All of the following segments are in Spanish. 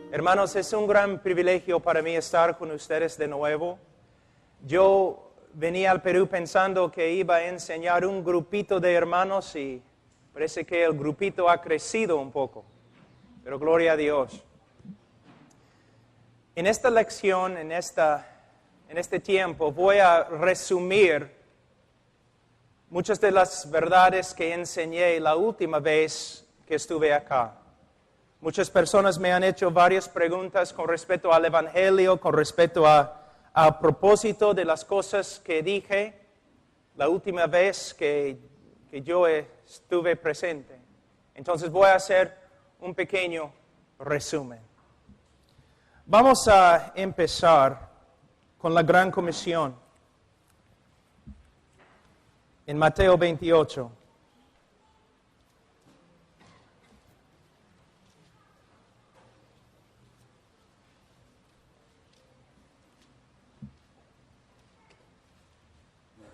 Hermanos, es un gran privilegio para mí estar con ustedes de nuevo. Yo venía al Perú pensando que iba a enseñar un grupito de hermanos y parece que el grupito ha crecido un poco, pero gloria a Dios. En esta lección, en este tiempo, voy a resumir muchas de las verdades que enseñé la última vez que estuve acá. Muchas personas me han hecho varias preguntas con respecto al Evangelio, con respecto a propósito de las cosas que dije la última vez que yo estuve presente. Entonces voy a hacer un pequeño resumen. Vamos a empezar con la Gran Comisión en Mateo 28.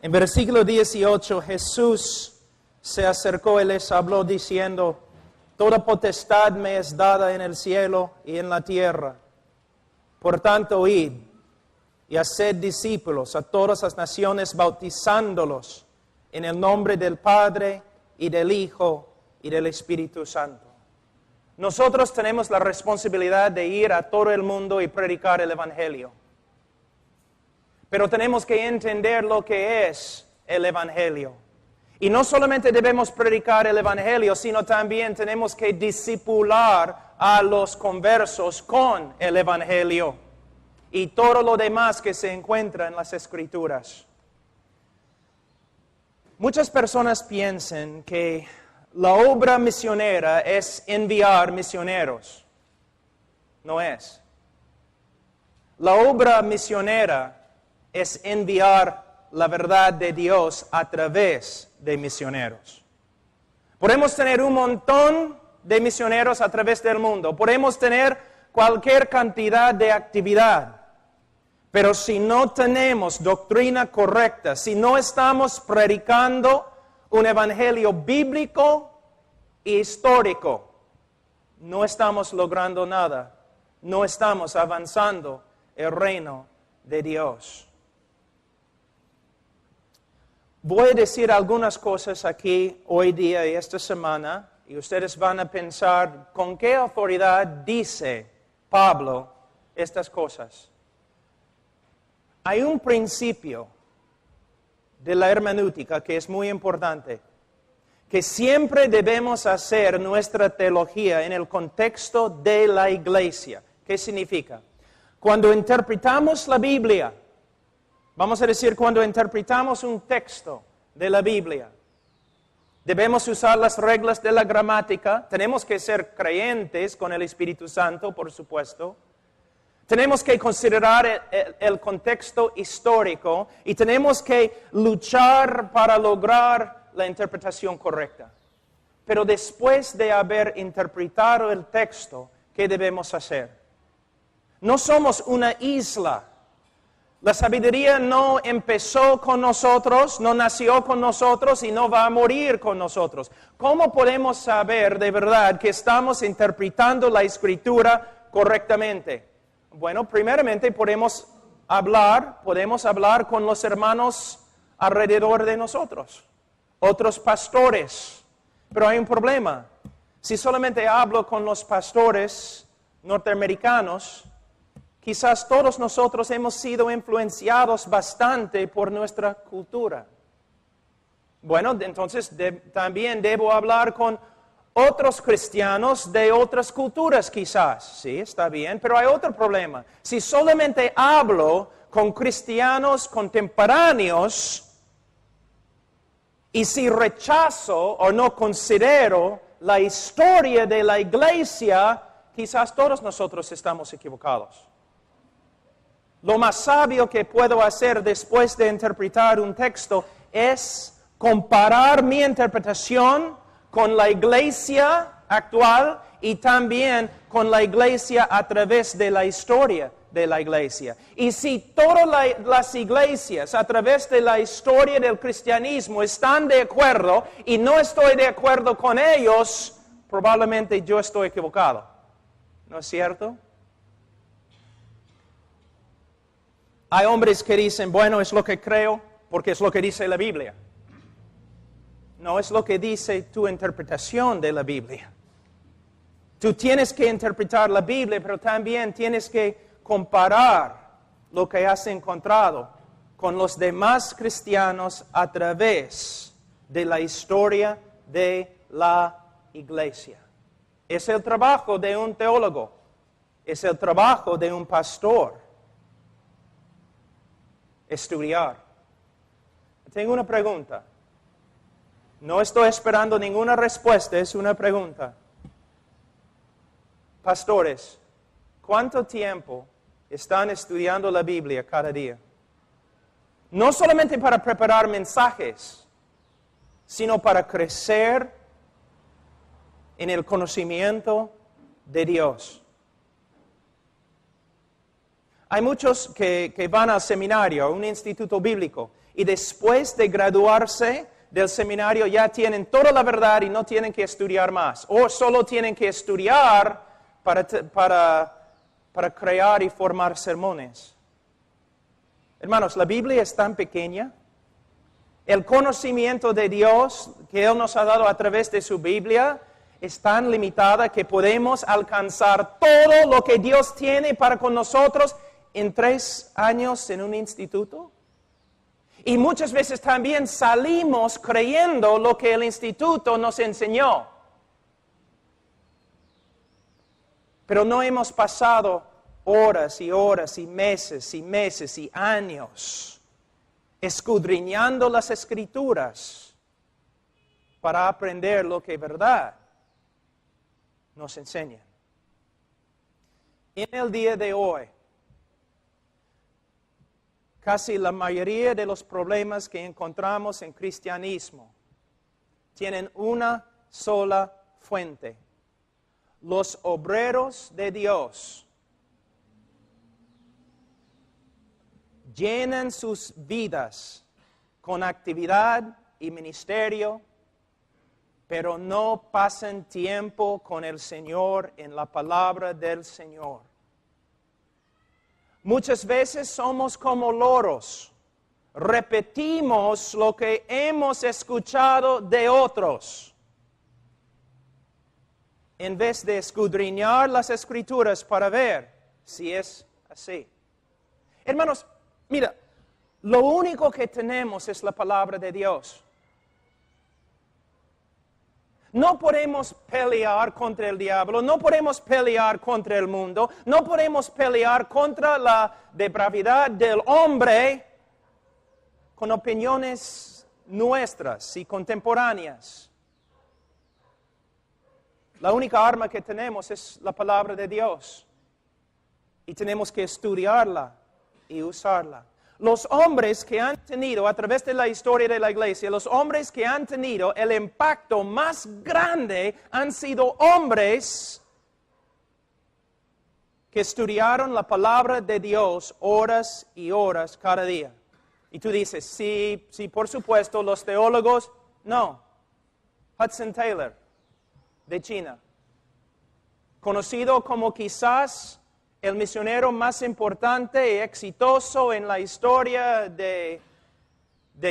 En versículo 18, Jesús se acercó y les habló diciendo: Toda potestad me es dada en el cielo y en la tierra. Por tanto, id y haced discípulos a todas las naciones, bautizándolos en el nombre del Padre y del Hijo y del Espíritu Santo. Nosotros tenemos la responsabilidad de ir a todo el mundo y predicar el Evangelio. Pero tenemos que entender lo que es el Evangelio. Y no solamente debemos predicar el Evangelio, sino también tenemos que discipular a los conversos con el Evangelio y todo lo demás que se encuentra en las Escrituras. Muchas personas piensan que la obra misionera es enviar misioneros. No es. La obra misionera es enviar la verdad de Dios a través de misioneros. Podemos tener un montón de misioneros a través del mundo. Podemos tener cualquier cantidad de actividad. Pero si no tenemos doctrina correcta, si no estamos predicando un evangelio bíblico e histórico, no estamos logrando nada. No estamos avanzando el reino de Dios. Voy a decir algunas cosas aquí hoy día y esta semana, y ustedes van a pensar, ¿con qué autoridad dice Pablo estas cosas? Hay un principio de la hermenéutica que es muy importante, que siempre debemos hacer nuestra teología en el contexto de la iglesia. ¿Qué significa? Cuando interpretamos la Biblia, vamos a decir, cuando interpretamos un texto de la Biblia, debemos usar las reglas de la gramática, tenemos que ser creyentes con el Espíritu Santo, por supuesto. Tenemos que considerar el contexto histórico y tenemos que luchar para lograr la interpretación correcta. Pero después de haber interpretado el texto, ¿qué debemos hacer? No somos una isla. La sabiduría no empezó con nosotros, no nació con nosotros y no va a morir con nosotros. ¿Cómo podemos saber de verdad que estamos interpretando la Escritura correctamente? Bueno, primeramente podemos hablar con los hermanos alrededor de nosotros, otros pastores. Pero hay un problema. Si solamente hablo con los pastores norteamericanos, quizás todos nosotros hemos sido influenciados bastante por nuestra cultura. Bueno, entonces también debo hablar con otros cristianos de otras culturas quizás. Sí, está bien, pero hay otro problema. Si solamente hablo con cristianos contemporáneos y si rechazo o no considero la historia de la iglesia, quizás todos nosotros estamos equivocados. Lo más sabio que puedo hacer después de interpretar un texto es comparar mi interpretación con la iglesia actual y también con la iglesia a través de la historia de la iglesia. Y si todas las iglesias a través de la historia del cristianismo están de acuerdo y no estoy de acuerdo con ellos, probablemente yo estoy equivocado. ¿No es cierto? Hay hombres que dicen, bueno, es lo que creo porque es lo que dice la Biblia. No es lo que dice tu interpretación de la Biblia. Tú tienes que interpretar la Biblia, pero también tienes que comparar lo que has encontrado con los demás cristianos a través de la historia de la iglesia. Es el trabajo de un teólogo, es el trabajo de un pastor. Estudiar. Tengo una pregunta. No estoy esperando ninguna respuesta, es una pregunta. Pastores, ¿cuánto tiempo están estudiando la Biblia cada día? No solamente para preparar mensajes, sino para crecer en el conocimiento de Dios. Hay muchos que van al seminario, a un instituto bíblico, y después de graduarse del seminario ya tienen toda la verdad y no tienen que estudiar más. O solo tienen que estudiar para crear y formar sermones. Hermanos, la Biblia es tan pequeña. El conocimiento de Dios que Él nos ha dado a través de su Biblia es tan limitada que podemos alcanzar todo lo que Dios tiene para con nosotros en 3 años en un instituto. Y muchas veces también salimos creyendo lo que el instituto nos enseñó. Pero no hemos pasado horas y horas y meses y años escudriñando las Escrituras para aprender lo que verdad nos enseña. En el día de hoy, casi la mayoría de los problemas que encontramos en cristianismo tienen una sola fuente. Los obreros de Dios llenan sus vidas con actividad y ministerio, pero no pasan tiempo con el Señor en la palabra del Señor. Muchas veces somos como loros, repetimos lo que hemos escuchado de otros, en vez de escudriñar las Escrituras para ver si es así. Hermanos, mira, lo único que tenemos es la palabra de Dios. No podemos pelear contra el diablo, no podemos pelear contra el mundo, no podemos pelear contra la depravidad del hombre con opiniones nuestras y contemporáneas. La única arma que tenemos es la palabra de Dios y tenemos que estudiarla y usarla. Los hombres que han tenido, a través de la historia de la iglesia, los hombres que han tenido el impacto más grande han sido hombres que estudiaron la palabra de Dios horas y horas cada día. Y tú dices, sí, por supuesto, los teólogos, no. Hudson Taylor, de China, conocido como quizás el misionero más importante y exitoso en la historia de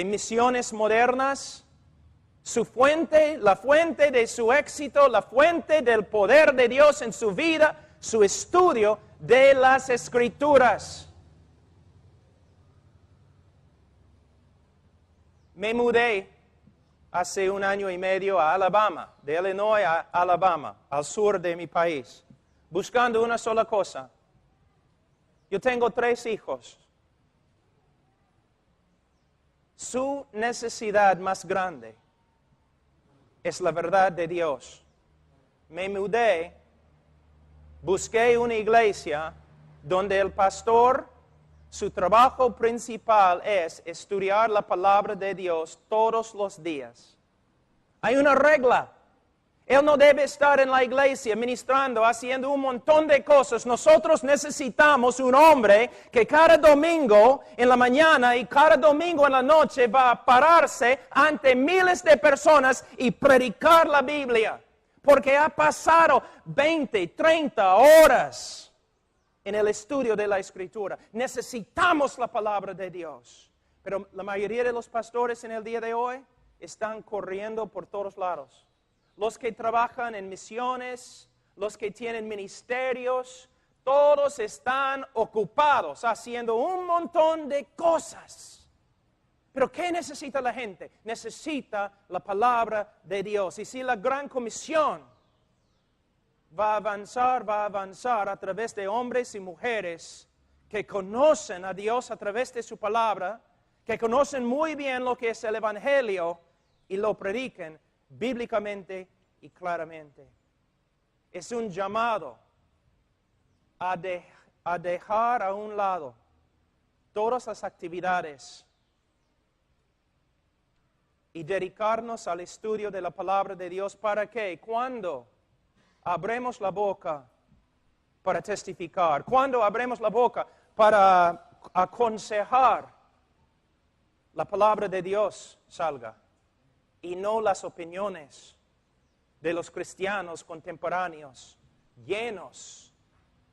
misiones modernas. Su fuente, la fuente de su éxito, la fuente del poder de Dios en su vida, su estudio de las Escrituras. Me mudé hace 1 año y medio a Alabama, de Illinois a Alabama, al sur de mi país, buscando una sola cosa. Yo tengo 3 hijos. Su necesidad más grande es la verdad de Dios. Me mudé, busqué una iglesia donde el pastor, su trabajo principal es estudiar la palabra de Dios todos los días. Hay una regla. Él no debe estar en la iglesia ministrando, haciendo un montón de cosas. Nosotros necesitamos un hombre que cada domingo en la mañana y cada domingo en la noche va a pararse ante miles de personas y predicar la Biblia. Porque ha pasado 20, 30 horas en el estudio de la Escritura. Necesitamos la palabra de Dios. Pero la mayoría de los pastores en el día de hoy están corriendo por todos lados. Los que trabajan en misiones, los que tienen ministerios, todos están ocupados haciendo un montón de cosas. Pero ¿qué necesita la gente? Necesita la palabra de Dios. Y si la gran comisión va a avanzar a través de hombres y mujeres que conocen a Dios a través de su palabra, que conocen muy bien lo que es el Evangelio y lo prediquen bíblicamente y claramente. Es un llamado a dejar a un lado todas las actividades y dedicarnos al estudio de la palabra de Dios. ¿Para qué? Cuando abremos la boca para testificar, cuando abremos la boca para aconsejar, la palabra de Dios salga y no las opiniones de los cristianos contemporáneos llenos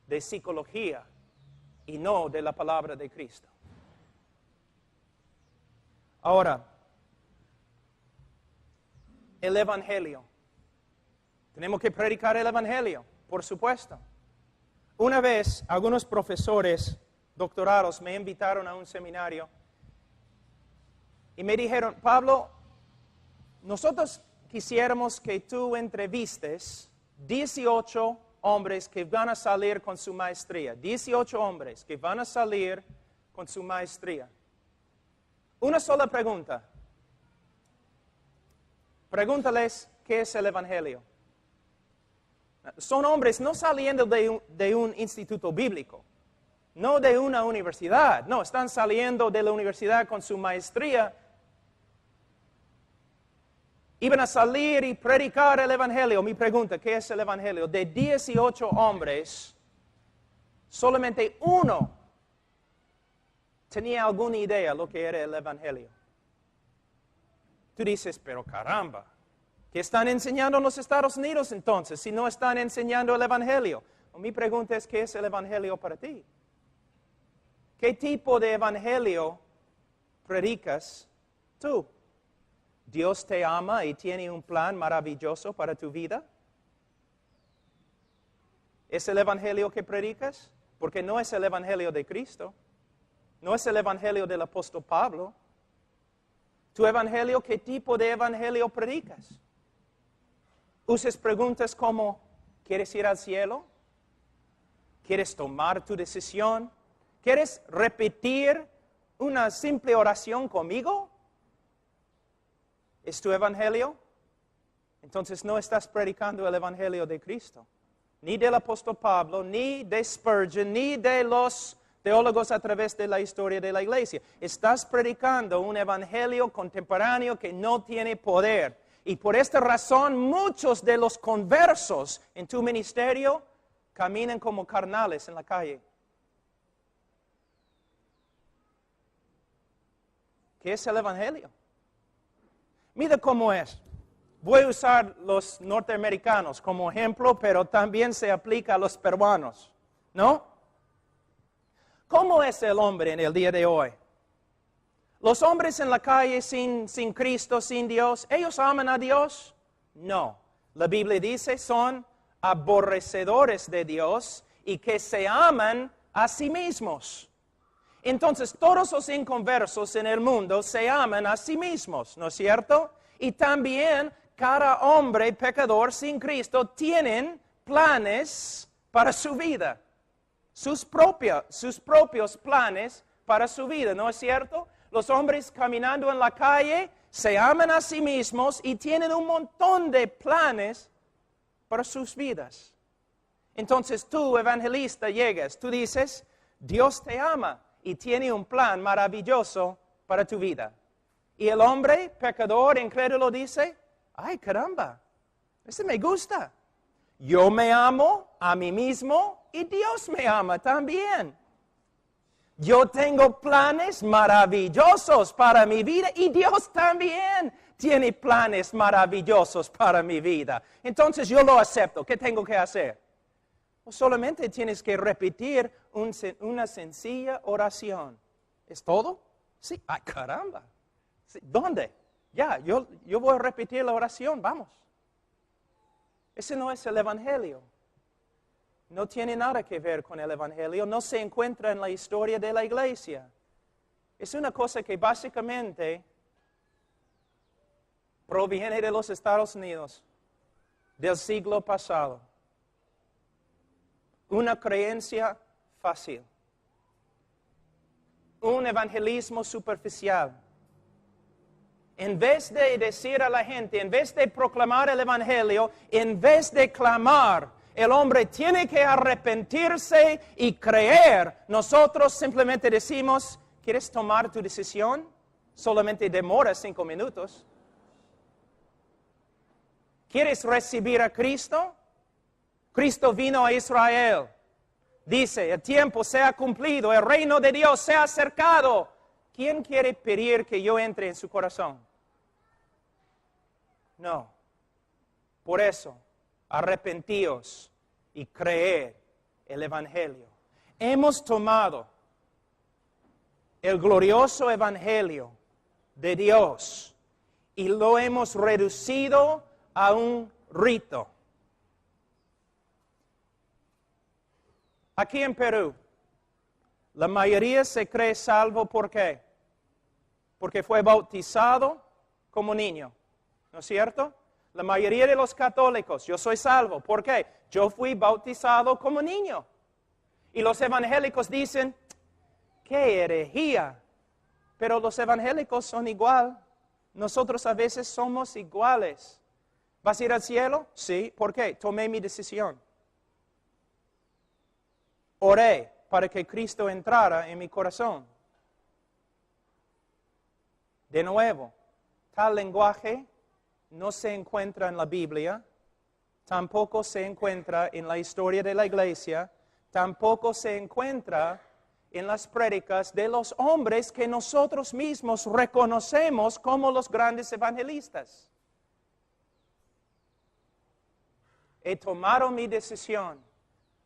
de psicología y no de la palabra de Cristo. Ahora, el Evangelio. Tenemos que predicar el Evangelio, por supuesto. Una vez, algunos profesores doctorados me invitaron a un seminario y me dijeron, Pablo, nosotros quisiéramos que tú entrevistes 18 hombres que van a salir con su maestría. 18 hombres que van a salir con su maestría. Una sola pregunta. Pregúntales qué es el Evangelio. Son hombres no saliendo de un instituto bíblico, no de una universidad. No, están saliendo de la universidad con su maestría. Iban a salir y predicar el Evangelio. Mi pregunta, ¿qué es el Evangelio? De 18 hombres, solamente uno tenía alguna idea de lo que era el Evangelio. Tú dices, pero caramba, ¿qué están enseñando en los Estados Unidos entonces si no están enseñando el Evangelio? Mi pregunta es, ¿qué es el Evangelio para ti? ¿Qué tipo de Evangelio predicas tú? ¿Dios te ama y tiene un plan maravilloso para tu vida? ¿Es el Evangelio que predicas? Porque no es el Evangelio de Cristo. No es el Evangelio del apóstol Pablo. ¿Tu Evangelio, qué tipo de Evangelio predicas? ¿Usas preguntas como, ¿quieres ir al cielo? ¿Quieres tomar tu decisión? ¿Quieres repetir una simple oración conmigo? ¿Es tu Evangelio? Entonces no estás predicando el Evangelio de Cristo. Ni del apóstol Pablo, ni de Spurgeon, ni de los teólogos a través de la historia de la iglesia. Estás predicando un Evangelio contemporáneo que no tiene poder. Y por esta razón muchos de los conversos en tu ministerio caminan como carnales en la calle. ¿Qué es el Evangelio? Mira cómo es. Voy a usar los norteamericanos como ejemplo, pero también se aplica a los peruanos, ¿no? ¿Cómo es el hombre en el día de hoy? Los hombres en la calle sin Cristo, sin Dios, ¿ellos aman a Dios? No. La Biblia dice son aborrecedores de Dios y que se aman a sí mismos. Entonces, todos los inconversos en el mundo se aman a sí mismos, ¿no es cierto? Y también cada hombre pecador sin Cristo tienen planes para su vida. Sus propios planes para su vida, ¿no es cierto? Los hombres caminando en la calle se aman a sí mismos y tienen un montón de planes para sus vidas. Entonces tú, evangelista, llegas, tú dices, Dios te ama y tiene un plan maravilloso para tu vida. Y el hombre pecador, incrédulo, dice, ay caramba, ese me gusta. Yo me amo a mí mismo y Dios me ama también. Yo tengo planes maravillosos para mi vida y Dios también tiene planes maravillosos para mi vida. Entonces yo lo acepto. ¿Qué tengo que hacer? Solamente tienes que repetir una sencilla oración. ¿Es todo? Sí. ¡Ay, caramba! Sí. ¿Dónde? Ya, yo voy a repetir la oración, vamos. Ese no es el Evangelio. No tiene nada que ver con el Evangelio. No se encuentra en la historia de la iglesia. Es una cosa que básicamente proviene de los Estados Unidos, del siglo pasado. Una creencia fácil. Un evangelismo superficial. En vez de decir a la gente, en vez de proclamar el Evangelio, en vez de clamar, el hombre tiene que arrepentirse y creer, nosotros simplemente decimos, ¿quieres tomar tu decisión? Solamente demora 5 minutos. ¿Quieres recibir a Cristo? Cristo vino a Israel. Dice, el tiempo se ha cumplido, el reino de Dios se ha acercado. ¿Quién quiere pedir que yo entre en su corazón? No. Por eso, arrepentíos y creed el Evangelio. Hemos tomado el glorioso Evangelio de Dios y lo hemos reducido a un rito. Aquí en Perú, la mayoría se cree salvo, ¿por qué? Porque fue bautizado como niño, ¿no es cierto? La mayoría de los católicos, yo soy salvo, ¿por qué? Yo fui bautizado como niño. Y los evangélicos dicen, ¡qué herejía! Pero los evangélicos son igual. Nosotros a veces somos iguales. ¿Vas a ir al cielo? Sí. ¿Por qué? Tomé mi decisión. Oré para que Cristo entrara en mi corazón. De nuevo, tal lenguaje no se encuentra en la Biblia, tampoco se encuentra en la historia de la iglesia, tampoco se encuentra en las prédicas de los hombres que nosotros mismos reconocemos como los grandes evangelistas. He tomado mi decisión.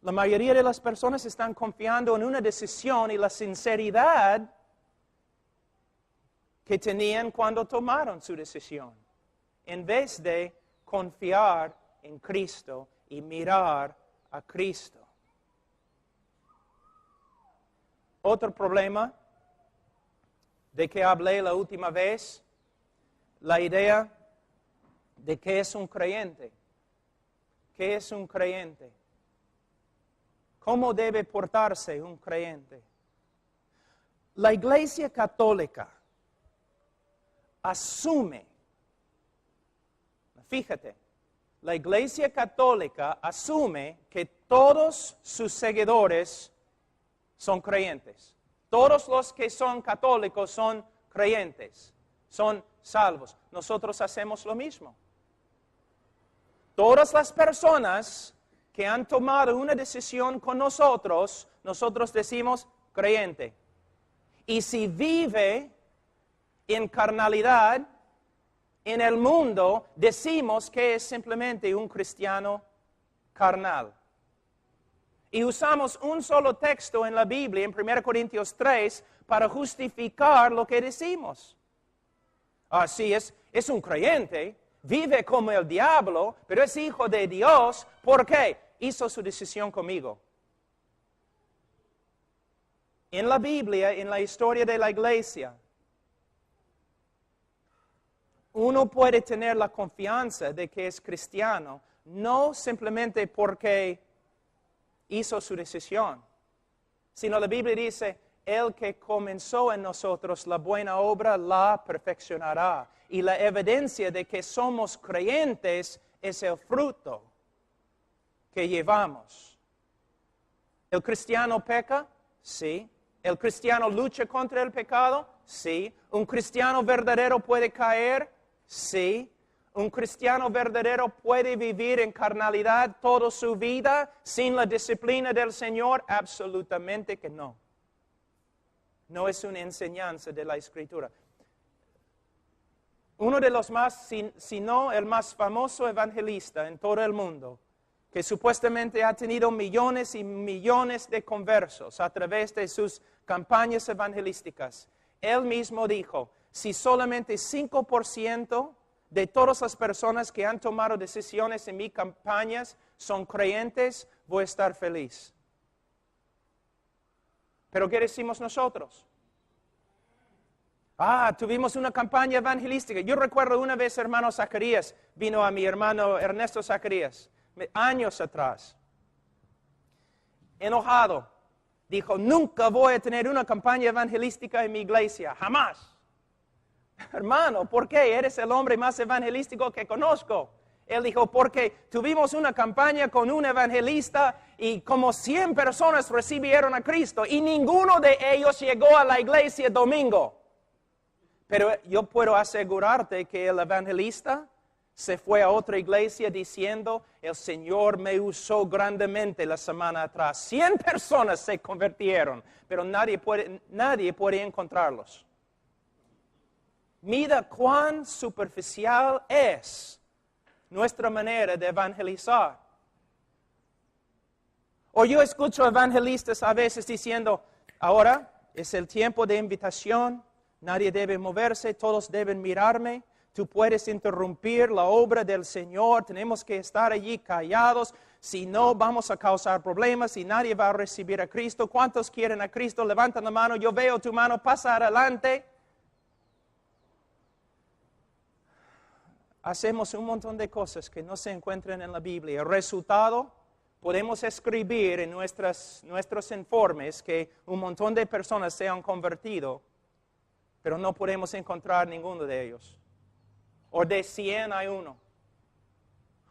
La mayoría de las personas están confiando en una decisión y la sinceridad que tenían cuando tomaron su decisión, en vez de confiar en Cristo y mirar a Cristo. Otro problema de que hablé la última vez, la idea de qué es un creyente. ¿Qué es un creyente? ¿Cómo debe portarse un creyente? La Iglesia Católica asume, fíjate, la Iglesia Católica asume que todos sus seguidores son creyentes. Todos los que son católicos son creyentes, son salvos. Nosotros hacemos lo mismo. Todas las personas que han tomado una decisión con nosotros, nosotros decimos creyente. Y si vive en carnalidad, en el mundo, decimos que es simplemente un cristiano carnal. Y usamos un solo texto en la Biblia, en 1 Corintios 3, para justificar lo que decimos. Así es un creyente, vive como el diablo, pero es hijo de Dios. ¿Por qué? Hizo su decisión conmigo. En la Biblia, en la historia de la iglesia, uno puede tener la confianza de que es cristiano, no simplemente porque hizo su decisión, sino la Biblia dice, el que comenzó en nosotros la buena obra la perfeccionará. Y la evidencia de que somos creyentes es el fruto que llevamos. ¿El cristiano peca? Sí. ¿El cristiano lucha contra el pecado? Sí. ¿Un cristiano verdadero puede caer? Sí. ¿Un cristiano verdadero puede vivir en carnalidad toda su vida sin la disciplina del Señor? Absolutamente que no. No es una enseñanza de la Escritura. Uno de los más, si no el más famoso evangelista en todo el mundo, que supuestamente ha tenido millones y millones de conversos a través de sus campañas evangelísticas, él mismo dijo, si solamente 5% de todas las personas que han tomado decisiones en mis campañas son creyentes, voy a estar feliz. ¿Pero qué decimos nosotros? Tuvimos una campaña evangelística. Yo recuerdo una vez, hermano Zacarías, vino a mi hermano Ernesto Zacarías, años atrás, enojado. Dijo, nunca voy a tener una campaña evangelística en mi iglesia, jamás. Hermano, ¿por qué? Eres el hombre más evangelístico que conozco. Él dijo, porque tuvimos una campaña con un evangelista y como 100 personas recibieron a Cristo y ninguno de ellos llegó a la iglesia domingo. Pero yo puedo asegurarte que el evangelista se fue a otra iglesia diciendo, el Señor me usó grandemente la semana atrás. 100 personas se convirtieron, pero nadie puede encontrarlos. Mira cuán superficial es nuestra manera de evangelizar. O yo escucho evangelistas a veces diciendo, ahora es el tiempo de invitación, nadie debe moverse, todos deben mirarme. Tú puedes interrumpir la obra del Señor, tenemos que estar allí callados, si no vamos a causar problemas y nadie va a recibir a Cristo. ¿Cuántos quieren a Cristo? Levantan la mano, yo veo tu mano, pasa adelante. Hacemos un montón de cosas que no se encuentran en la Biblia. El resultado, podemos escribir en nuestros informes que un montón de personas se han convertido, pero no podemos encontrar ninguno de ellos. O de 100 hay uno.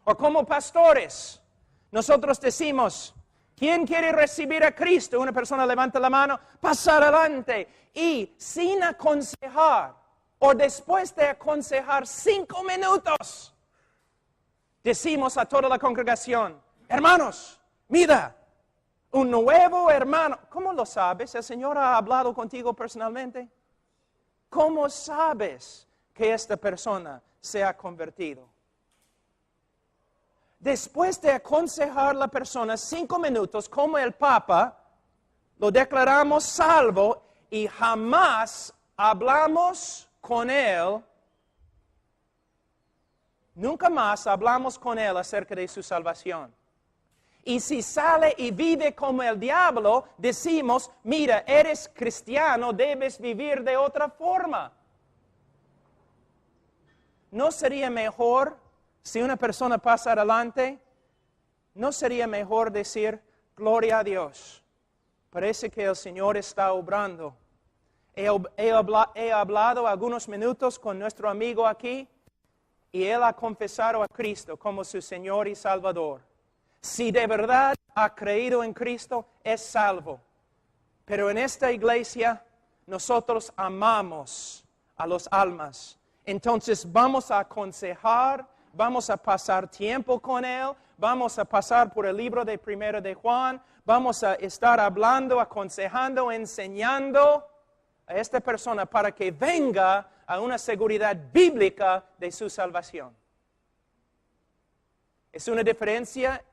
O como pastores, nosotros decimos, ¿quién quiere recibir a Cristo? Una persona levanta la mano, pasa adelante. Y sin aconsejar, o después de aconsejar 5 minutos, decimos a toda la congregación, hermanos, mira, un nuevo hermano. ¿Cómo lo sabes? ¿El Señor ha hablado contigo personalmente? ¿Cómo sabes que esta persona se ha convertido? Después de aconsejar a la persona 5 minutos, como el Papa, lo declaramos salvo y jamás hablamos con él, nunca más hablamos con él acerca de su salvación. Y si sale y vive como el diablo, decimos, mira, eres cristiano, debes vivir de otra forma. ¿No sería mejor, si una persona pasa adelante, no sería mejor decir, gloria a Dios, parece que el Señor está obrando? He hablado algunos minutos con nuestro amigo aquí y él ha confesado a Cristo como su Señor y Salvador. Si de verdad ha creído en Cristo, es salvo. Pero en esta iglesia nosotros amamos a los almas. Entonces vamos a aconsejar, vamos a pasar tiempo con él, vamos a pasar por el libro de 1 de Juan, vamos a estar hablando, aconsejando, enseñando a esta persona para que venga a una seguridad bíblica de su salvación. Es una diferencia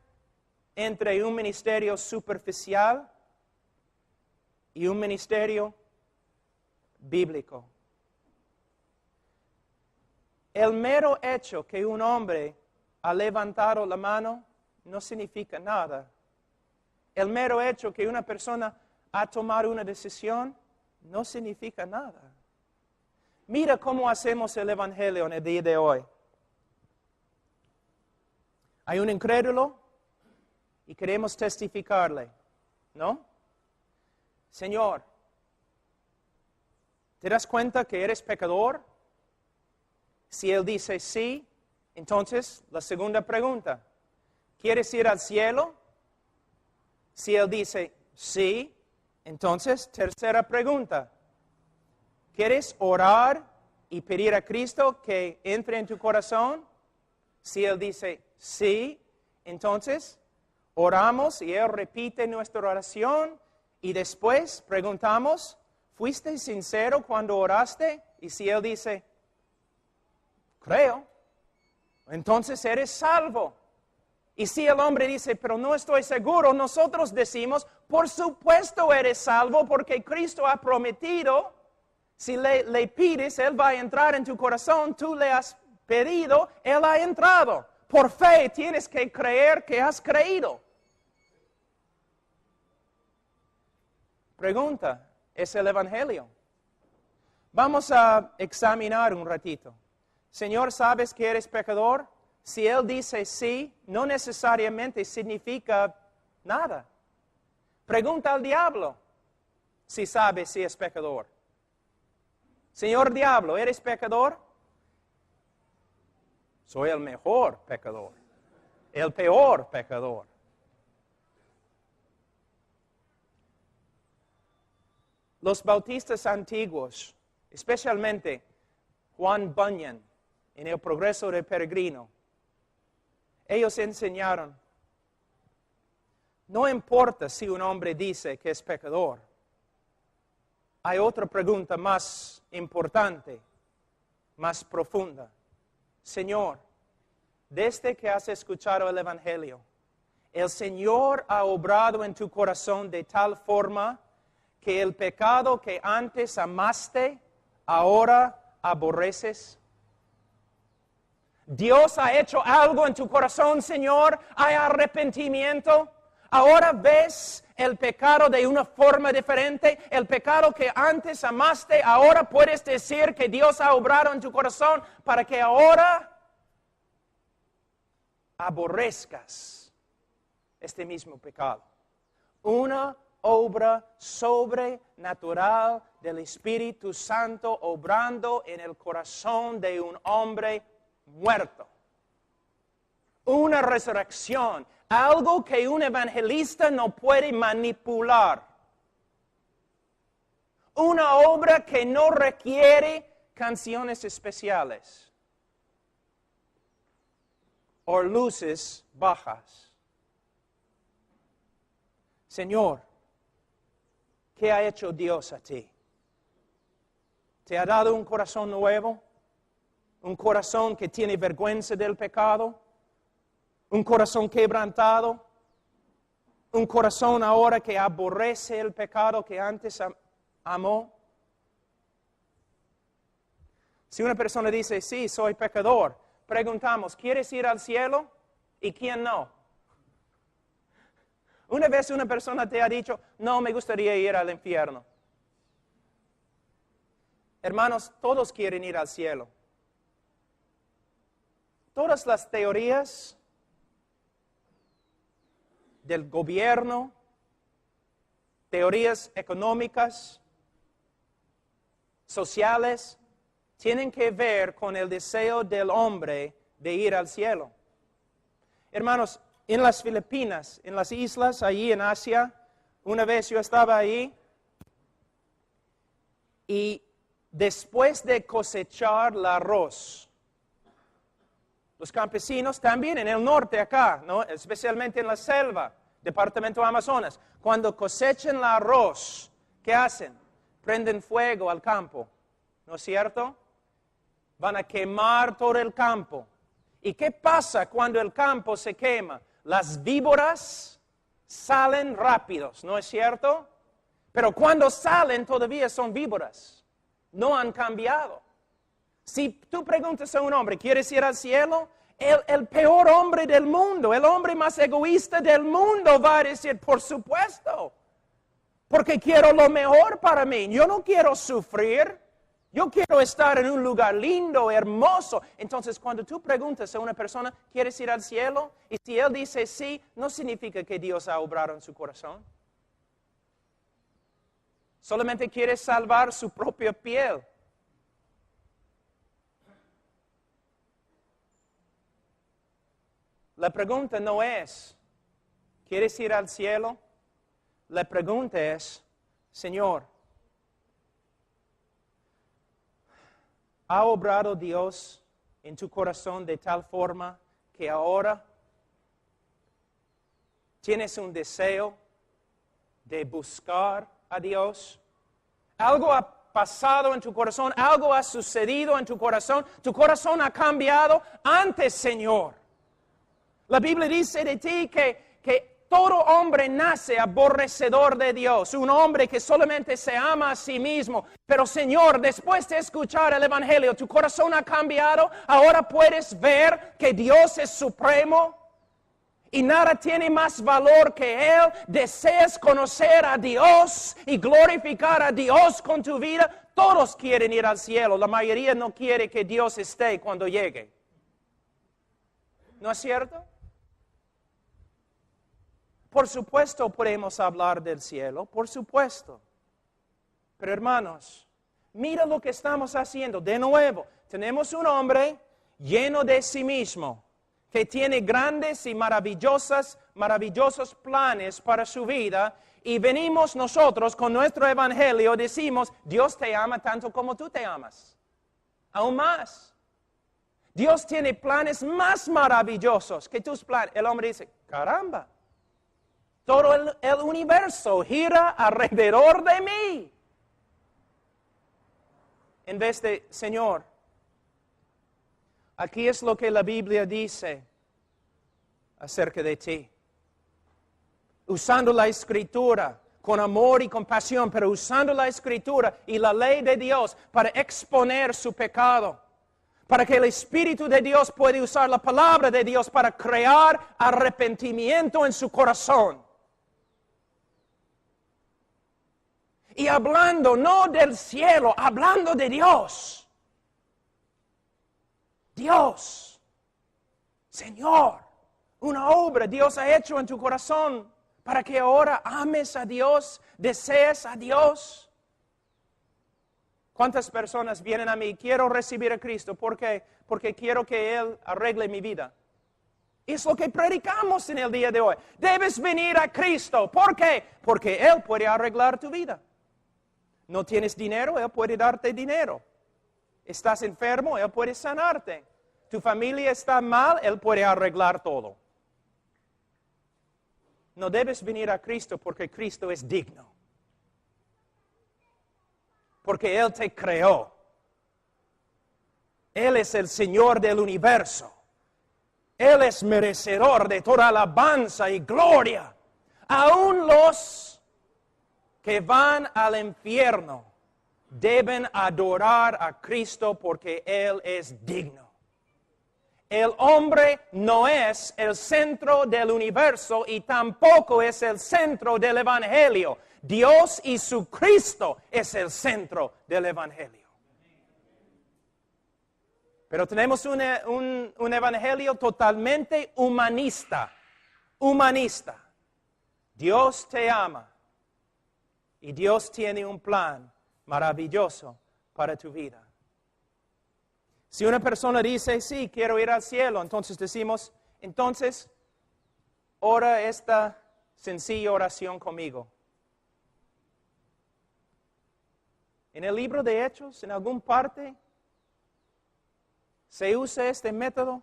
entre un ministerio superficial y un ministerio bíblico. El mero hecho que un hombre ha levantado la mano no significa nada. El mero hecho que una persona ha tomado una decisión no significa nada. Mira cómo hacemos el evangelio en el día de hoy. Hay un incrédulo y queremos testificarle, ¿no? Señor, ¿te das cuenta que eres pecador? Si él dice sí, entonces la segunda pregunta, ¿quieres ir al cielo? Si él dice sí, entonces tercera pregunta, ¿quieres orar y pedir a Cristo que entre en tu corazón? Si él dice sí, entonces oramos y él repite nuestra oración y después preguntamos, ¿fuiste sincero cuando oraste? Y si él dice, creo, entonces eres salvo. Y si el hombre dice, pero no estoy seguro, nosotros decimos, por supuesto eres salvo porque Cristo ha prometido, si le pides, Él va a entrar en tu corazón, tú le has pedido, Él ha entrado. Por fe tienes que creer que has creído. Pregunta, ¿es el Evangelio? Vamos a examinar un ratito. Señor, ¿sabes que eres pecador? Si Él dice sí, no necesariamente significa nada. Pregunta al diablo si sabe si es pecador. Señor diablo, ¿eres pecador? Soy el mejor pecador, el peor pecador. Los bautistas antiguos, especialmente Juan Bunyan, en el Progreso del Peregrino, ellos enseñaron, no importa si un hombre dice que es pecador, hay otra pregunta más importante, más profunda. Señor, desde que has escuchado el Evangelio, el Señor ha obrado en tu corazón de tal forma que el pecado que antes amaste, ahora aborreces. Dios ha hecho algo en tu corazón, Señor, hay arrepentimiento. Ahora ves el pecado de una forma diferente. El pecado que antes amaste, ahora puedes decir que Dios ha obrado en tu corazón para que ahora aborrezcas este mismo pecado. Una obra sobrenatural del Espíritu Santo obrando en el corazón de un hombre muerto. Una resurrección, algo que un evangelista no puede manipular. Una obra que no requiere canciones especiales o luces bajas. Señor, ¿qué ha hecho Dios a ti? ¿Te ha dado un corazón nuevo? ¿Un corazón que tiene vergüenza del pecado? ¿Un corazón quebrantado? ¿Un corazón ahora que aborrece el pecado que antes amó? Si una persona dice, sí, soy pecador, preguntamos, ¿quieres ir al cielo? ¿Y quién no? Una vez una persona te ha dicho, no, me gustaría ir al infierno. Hermanos, todos quieren ir al cielo. Todas las teorías del gobierno, teorías económicas, sociales, tienen que ver con el deseo del hombre de ir al cielo. Hermanos, en las Filipinas, en las islas, allí en Asia, una vez yo estaba ahí y después de cosechar el arroz, los campesinos también en el norte acá, ¿no? Especialmente en la selva, departamento Amazonas, cuando cosechan el arroz, ¿qué hacen? Prenden fuego al campo, ¿no es cierto? Van a quemar todo el campo. ¿Y qué pasa cuando el campo se quema? Las víboras salen rápidos, ¿no es cierto? Pero cuando salen todavía son víboras, no han cambiado. Si tú preguntas a un hombre, ¿quieres ir al cielo? El peor hombre del mundo, el hombre más egoísta del mundo va a decir, por supuesto, porque quiero lo mejor para mí. Yo no quiero sufrir, yo quiero estar en un lugar lindo, hermoso. Entonces, cuando tú preguntas a una persona, ¿quieres ir al cielo? Y si él dice sí, no significa que Dios ha obrado en su corazón. Solamente quiere salvar su propia piel. La pregunta no es, ¿quieres ir al cielo? La pregunta es, Señor, ¿ha obrado Dios en tu corazón de tal forma que ahora tienes un deseo de buscar a Dios? ¿Algo ha pasado en tu corazón? ¿Algo ha sucedido en tu corazón? ¿Tu corazón ha cambiado? Antes, Señor, La Biblia dice de ti que todo hombre nace aborrecedor de Dios, un hombre que solamente se ama a sí mismo. Pero Señor, después de escuchar el Evangelio, tu corazón ha cambiado. Ahora puedes ver que Dios es supremo y nada tiene más valor que Él. Deseas conocer a Dios y glorificar a Dios con tu vida. Todos quieren ir al cielo. La mayoría no quiere que Dios esté cuando llegue. ¿No es cierto? Por supuesto podemos hablar del cielo, por supuesto. Pero hermanos, mira lo que estamos haciendo. De nuevo, tenemos un hombre lleno de sí mismo, que tiene grandes y maravillosos planes para su vida, y venimos nosotros con nuestro evangelio, decimos, Dios te ama tanto como tú te amas, aún más. Dios tiene planes más maravillosos que tus planes. El hombre dice, caramba, todo el universo gira alrededor de mí. En vez de, Señor, aquí es lo que la Biblia dice acerca de ti. Usando la Escritura con amor y compasión, pero usando la Escritura y la ley de Dios para exponer su pecado. Para que el Espíritu de Dios pueda usar la palabra de Dios para crear arrepentimiento en su corazón. Y hablando no del cielo, hablando de Dios. Dios, Señor, una obra Dios ha hecho en tu corazón para que ahora ames a Dios, desees a Dios. ¿Cuántas personas vienen a mí? Quiero recibir a Cristo. ¿Por qué? Porque quiero que Él arregle mi vida. Es lo que predicamos en el día de hoy. Debes venir a Cristo. ¿Por qué? Porque Él puede arreglar tu vida. No tienes dinero, Él puede darte dinero. Estás enfermo, Él puede sanarte. Tu familia está mal, Él puede arreglar todo. No debes venir a Cristo porque Cristo es digno. Porque Él te creó. Él es el Señor del universo. Él es merecedor de toda alabanza y gloria. Aún los que van al infierno deben adorar a Cristo porque Él es digno. El hombre no es el centro del universo y tampoco es el centro del Evangelio. Dios y su Cristo es el centro del Evangelio. Pero tenemos un Evangelio totalmente humanista. Humanista. Dios te ama. Y Dios tiene un plan maravilloso para tu vida. Si una persona dice, sí, quiero ir al cielo, entonces decimos, entonces, ora esta sencilla oración conmigo. En el libro de Hechos, en alguna parte, se usa este método.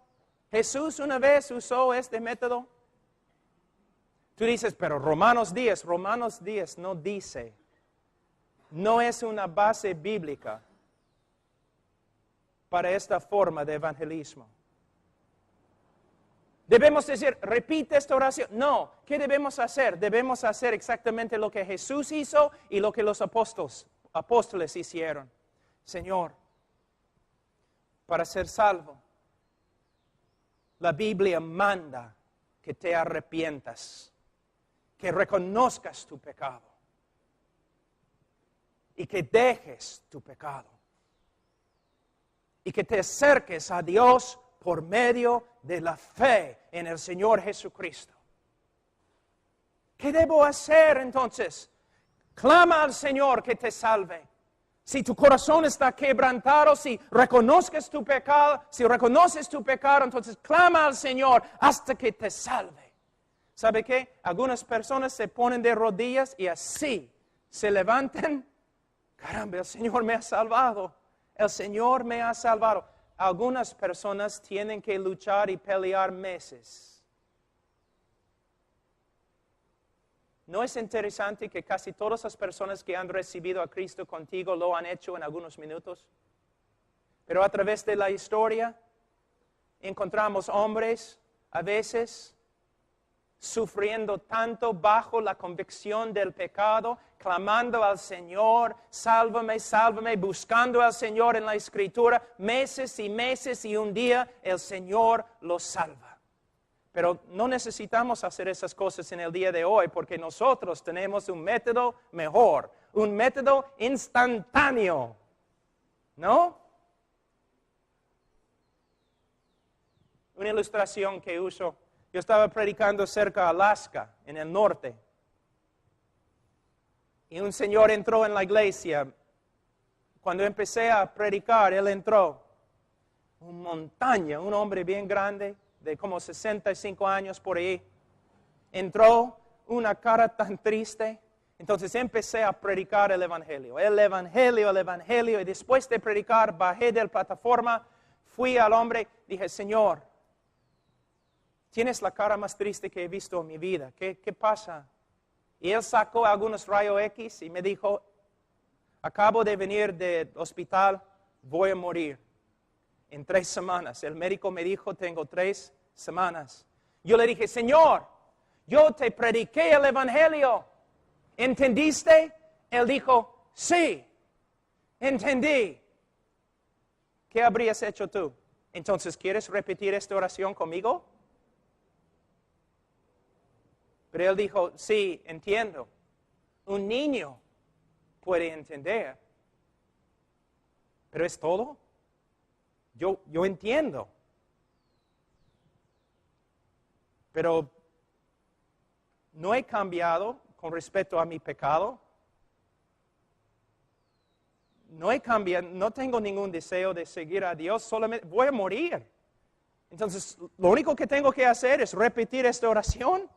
Jesús una vez usó este método. Tú dices, pero Romanos 10 no dice, no es una base bíblica para esta forma de evangelismo. Debemos decir, repite esta oración. No, ¿qué debemos hacer? Debemos hacer exactamente lo que Jesús hizo y lo que los apóstoles hicieron. Señor, para ser salvo, la Biblia manda que te arrepientas, que reconozcas tu pecado y que dejes tu pecado y que te acerques a Dios por medio de la fe en el Señor Jesucristo. ¿Qué debo hacer entonces? Clama al Señor que te salve. Si tu corazón está quebrantado, si reconoces tu pecado, entonces clama al Señor hasta que te salve. ¿Sabe qué? Algunas personas se ponen de rodillas y así se levantan. Caramba, el Señor me ha salvado. El Señor me ha salvado. Algunas personas tienen que luchar y pelear meses. ¿No es interesante que casi todas las personas que han recibido a Cristo contigo lo han hecho en algunos minutos? Pero a través de la historia encontramos hombres a veces sufriendo tanto bajo la convicción del pecado, clamando al Señor, sálvame, sálvame, buscando al Señor en la Escritura, meses y meses, y un día el Señor los salva. Pero no necesitamos hacer esas cosas en el día de hoy, porque nosotros tenemos un método mejor, un método instantáneo, ¿no? Una ilustración que uso. Yo estaba predicando cerca de Alaska, en el norte. Y un señor entró en la iglesia. Cuando empecé a predicar, él entró. Una montaña, un hombre bien grande, de como 65 años por ahí. Entró, una cara tan triste. Entonces empecé a predicar el Evangelio. El Evangelio. Y después de predicar, bajé de la plataforma, fui al hombre, dije, Señor, tienes la cara más triste que he visto en mi vida. ¿Qué pasa? Y él sacó algunos rayos X y me dijo, acabo de venir del hospital, voy a morir en 3 semanas. El médico me dijo, tengo 3 semanas. Yo le dije, Señor, yo te prediqué el Evangelio. ¿Entendiste? Él dijo, sí, entendí. ¿Qué habrías hecho tú? Entonces, ¿quieres repetir esta oración conmigo? Pero él dijo, sí, entiendo. Un niño puede entender. ¿Pero es todo? Yo entiendo. Pero no he cambiado con respecto a mi pecado. No he cambiado, no tengo ningún deseo de seguir a Dios, solamente voy a morir. Entonces, lo único que tengo que hacer es repetir esta oración.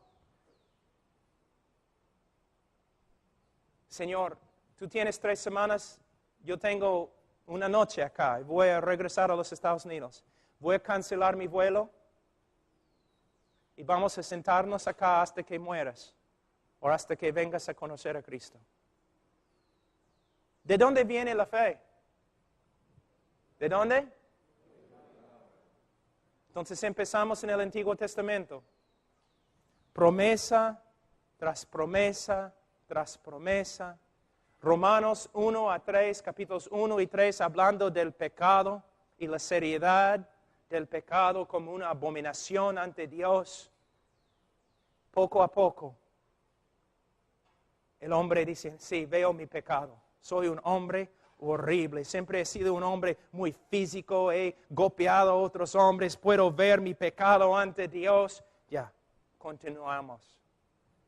Señor, tú tienes 3 semanas, yo tengo una noche acá y voy a regresar a los Estados Unidos. Voy a cancelar mi vuelo y vamos a sentarnos acá hasta que mueras o hasta que vengas a conocer a Cristo. ¿De dónde viene la fe? ¿De dónde? Entonces empezamos en el Antiguo Testamento. Promesa tras promesa tras promesa. Romanos 1 a 3, capítulos 1 y 3, hablando del pecado y la seriedad del pecado como una abominación ante Dios. Poco a poco, el hombre dice, sí, veo mi pecado. Soy un hombre horrible. Siempre he sido un hombre muy físico. He golpeado a otros hombres. Puedo ver mi pecado ante Dios. Ya, continuamos.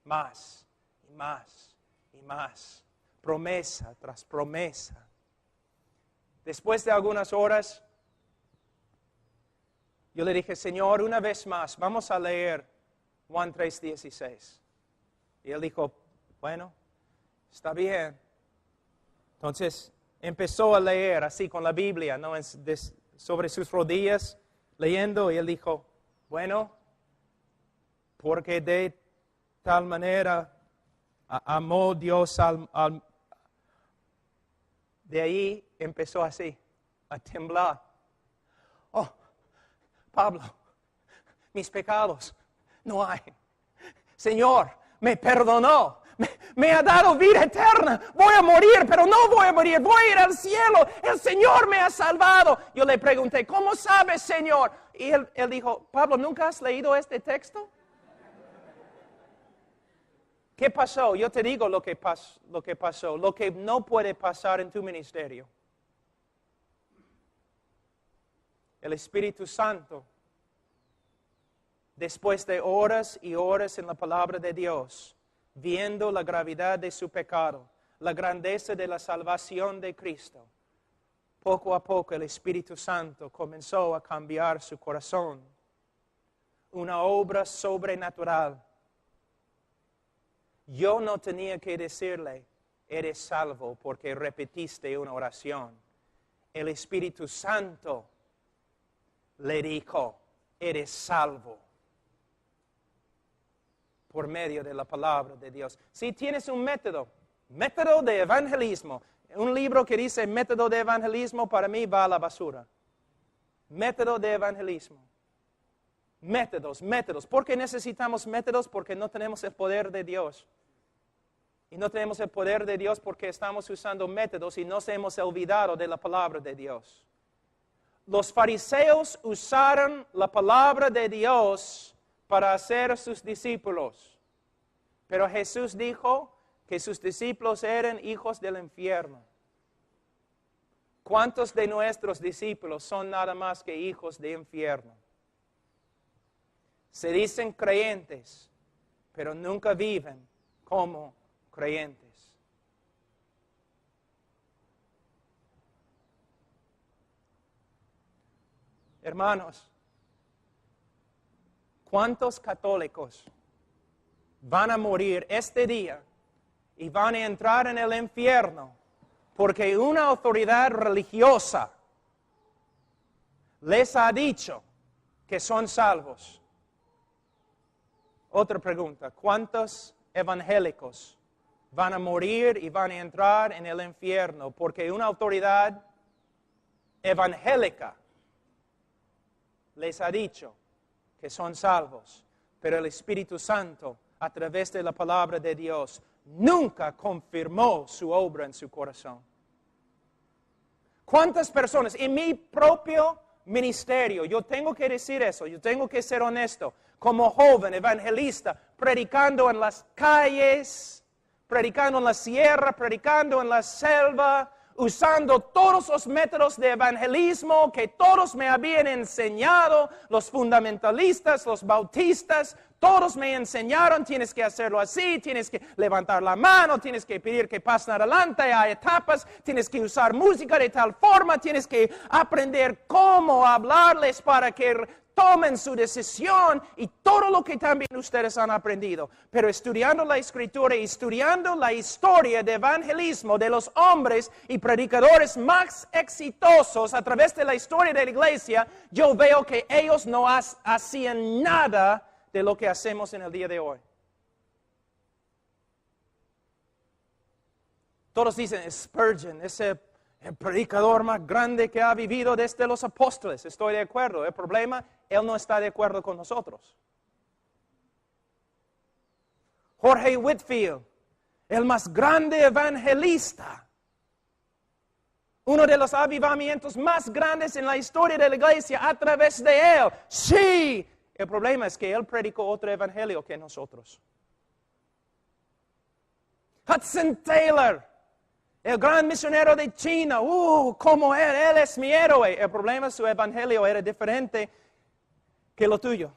Más y más y más. Promesa tras promesa. Después de algunas horas, yo le dije, Señor, una vez más, vamos a leer Juan 3:16. Y él dijo, bueno, está bien. Entonces, empezó a leer así con la Biblia, ¿no? Sobre sus rodillas, leyendo, y él dijo, bueno, porque de tal manera amó Dios de ahí empezó así, a temblar. Oh, Pablo, mis pecados no hay. Señor, me perdonó. Me ha dado vida eterna. Voy a morir, pero no voy a morir. Voy a ir al cielo. El Señor me ha salvado. Yo le pregunté, ¿cómo sabes, Señor? Y él dijo, Pablo, ¿nunca has leído este texto? ¿Qué pasó? Yo te digo lo que pasó. Lo que no puede pasar en tu ministerio. El Espíritu Santo, después de horas y horas en la palabra de Dios, viendo la gravedad de su pecado, la grandeza de la salvación de Cristo, poco a poco el Espíritu Santo comenzó a cambiar su corazón. Una obra sobrenatural. Yo no tenía que decirle, eres salvo porque repetiste una oración. El Espíritu Santo le dijo, eres salvo. Por medio de la palabra de Dios. Si tienes un método de evangelismo, un libro que dice método de evangelismo, para mí va a la basura. Método de evangelismo. Métodos, métodos. ¿Por qué necesitamos métodos? Porque no tenemos el poder de Dios. Y no tenemos el poder de Dios porque estamos usando métodos y nos hemos olvidado de la palabra de Dios. Los fariseos usaron la palabra de Dios para hacer sus discípulos. Pero Jesús dijo que sus discípulos eran hijos del infierno. ¿Cuántos de nuestros discípulos son nada más que hijos del infierno? Se dicen creyentes, pero nunca viven como creyentes. Hermanos, ¿cuántos católicos van a morir este día y van a entrar en el infierno porque una autoridad religiosa les ha dicho que son salvos? Otra pregunta, ¿cuántos evangélicos van a morir y van a entrar en el infierno porque una autoridad evangélica les ha dicho que son salvos, pero el Espíritu Santo, a través de la palabra de Dios, nunca confirmó su obra en su corazón? ¿Cuántas personas en mi propio ministerio, yo tengo que decir eso, yo tengo que ser honesto, como joven evangelista, predicando en las calles, predicando en la sierra, predicando en la selva, usando todos los métodos de evangelismo que todos me habían enseñado, los fundamentalistas, los bautistas, todos me enseñaron, tienes que hacerlo así, tienes que levantar la mano, tienes que pedir que pasen adelante, hay etapas, tienes que usar música de tal forma, tienes que aprender cómo hablarles para que tomen su decisión y todo lo que también ustedes han aprendido. Pero estudiando la Escritura y estudiando la historia de evangelismo de los hombres y predicadores más exitosos a través de la historia de la iglesia, yo veo que ellos no hacían nada de lo que hacemos en el día de hoy. Todos dicen, Spurgeon, ese el predicador más grande que ha vivido desde los apóstoles. Estoy de acuerdo. El problema, él no está de acuerdo con nosotros. Jorge Whitfield, el más grande evangelista. Uno de los avivamientos más grandes en la historia de la iglesia a través de él. Sí. El problema es que él predicó otro evangelio que nosotros. Hudson Taylor, el gran misionero de China, como él es mi héroe. El problema es que su evangelio era diferente que lo tuyo.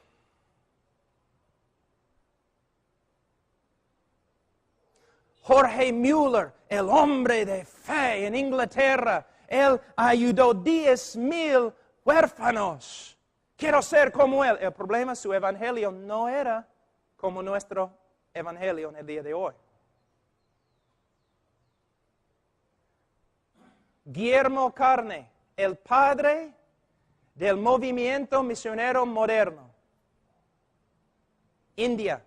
Jorge Mueller, el hombre de fe en Inglaterra, él ayudó 10,000 huérfanos. Quiero ser como él. El problema es que su evangelio no era como nuestro evangelio en el día de hoy. Guillermo Carne, el padre del movimiento misionero moderno. India.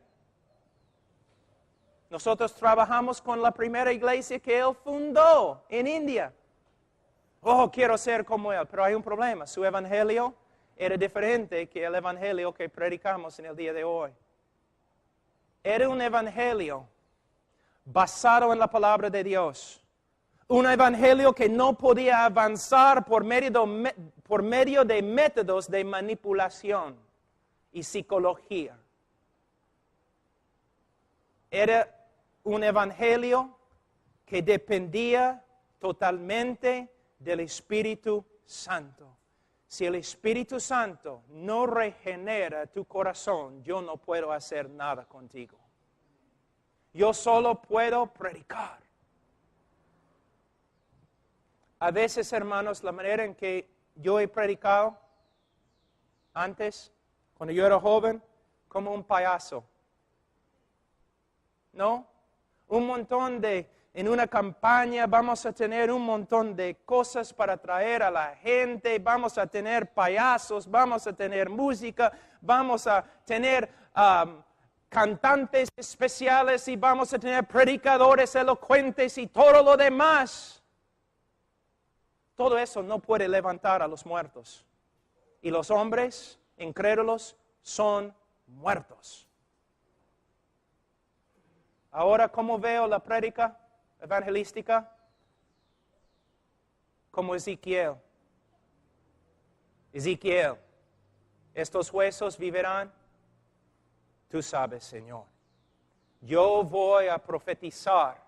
Nosotros trabajamos con la primera iglesia que él fundó en India. Quiero ser como él, pero hay un problema. Su evangelio era diferente que el evangelio que predicamos en el día de hoy. Era un evangelio basado en la palabra de Dios. Un evangelio que no podía avanzar por medio de métodos de manipulación y psicología. Era un evangelio que dependía totalmente del Espíritu Santo. Si el Espíritu Santo no regenera tu corazón, yo no puedo hacer nada contigo. Yo solo puedo predicar. A veces, hermanos, la manera en que yo he predicado antes, cuando yo era joven, como un payaso. ¿No? En una campaña vamos a tener un montón de cosas para traer a la gente, vamos a tener payasos, vamos a tener música, vamos a tener cantantes especiales y vamos a tener predicadores elocuentes y todo lo demás. Todo eso no puede levantar a los muertos. Y los hombres incrédulos son muertos. Ahora, ¿cómo veo la prédica evangelística? Como Ezequiel. Ezequiel, ¿estos huesos vivirán? Tú sabes, Señor. Yo voy a profetizar.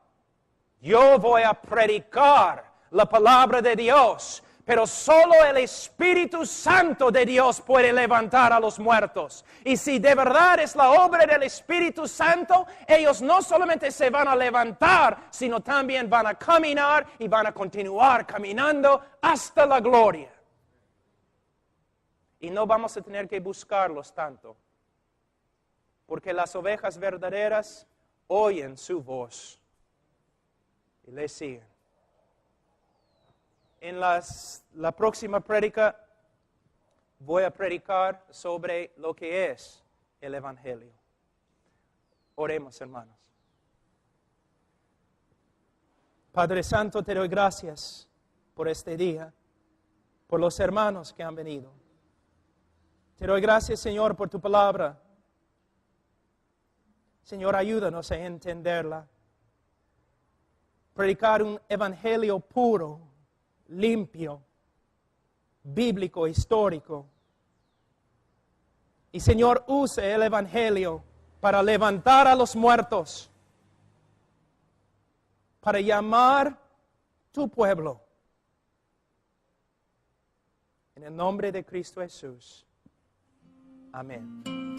Yo voy a predicar la palabra de Dios. Pero solo el Espíritu Santo de Dios puede levantar a los muertos. Y si de verdad es la obra del Espíritu Santo, ellos no solamente se van a levantar, sino también van a caminar y van a continuar caminando hasta la gloria. Y no vamos a tener que buscarlos tanto, porque las ovejas verdaderas oyen su voz y le siguen. En la próxima prédica voy a predicar sobre lo que es el Evangelio. Oremos, hermanos. Padre Santo, te doy gracias por este día, por los hermanos que han venido. Te doy gracias, Señor, por tu palabra. Señor, ayúdanos a entenderla. Predicar un evangelio puro, limpio, bíblico, histórico. Y Señor, use el evangelio para levantar a los muertos, para llamar tu pueblo. En el nombre de Cristo Jesús. Amén.